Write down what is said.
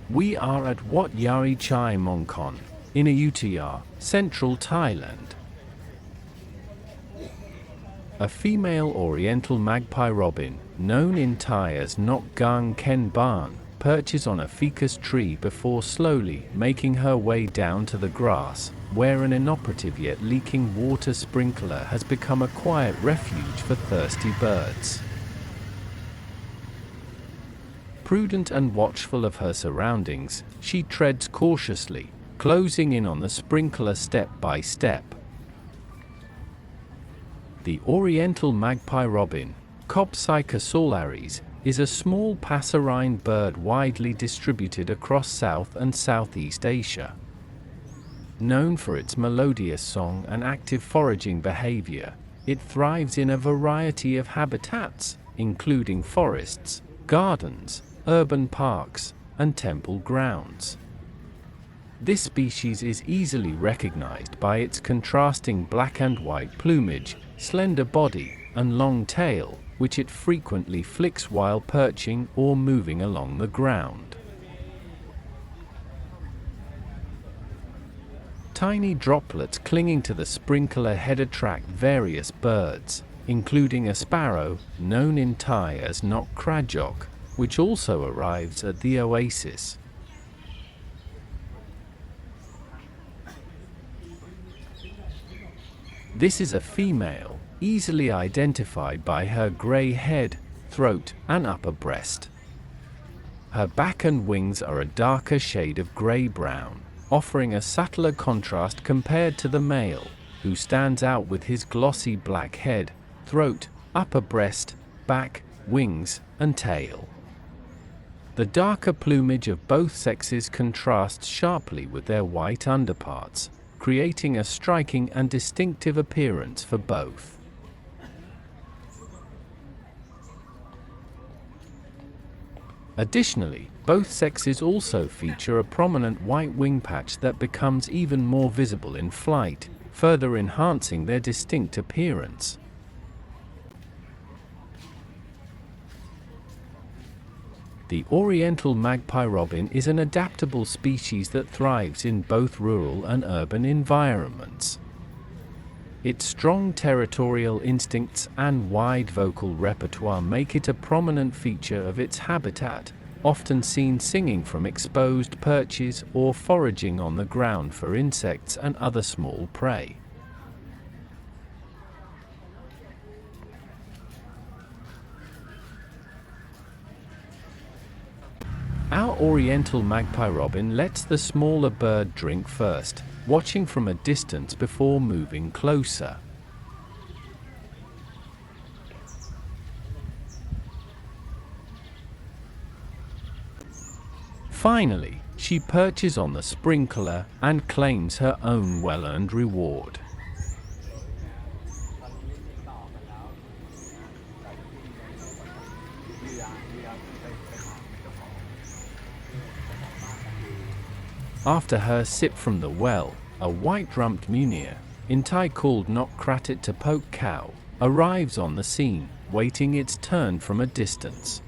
We are at Wat Yai Chai Mongkhon, in Ayutthaya, central Thailand. A female Oriental Magpie-Robin, known in Thai as Nok khen baan, perches on a ficus tree before slowly making her way down to the grass, where an inoperative yet leaking water sprinkler has become a quiet refuge for thirsty birds. Prudent and watchful of her surroundings, she treads cautiously, closing in on the sprinkler step by step. The Oriental Magpie-Robin, Copsychus solaris, is a small passerine bird widely distributed across South and Southeast Asia. Known for its melodious song and active foraging behavior, it thrives in a variety of habitats, including forests, gardens, urban parks, and temple grounds. This species is easily recognized by its contrasting black and white plumage, slender body, and long tail, which it frequently flicks while perching or moving along the ground. Tiny droplets clinging to the sprinkler head attract various birds, including a sparrow, known in Thai as nok krajok, which also arrives at the oasis. This is a female, easily identified by her gray head, throat, and upper breast. Her back and wings are a darker shade of gray-brown, offering a subtler contrast compared to the male, who stands out with his glossy black head, throat, upper breast, back, wings, and tail. The darker plumage of both sexes contrasts sharply with their white underparts, creating a striking and distinctive appearance for both. Additionally, both sexes also feature a prominent white wing patch that becomes even more visible in flight, further enhancing their distinct appearance. The Oriental Magpie-Robin is an adaptable species that thrives in both rural and urban environments. Its strong territorial instincts and wide vocal repertoire make it a prominent feature of its habitat, often seen singing from exposed perches or foraging on the ground for insects and other small prey. Our Oriental Magpie-Robin lets the smaller bird drink first, watching from a distance before moving closer. Finally, she perches on the sprinkler and claims her own well-earned reward. After her sip from the well, a white-rumped Munia, in Thai called Nok kratit to poke cow, arrives on the scene, waiting its turn from a distance.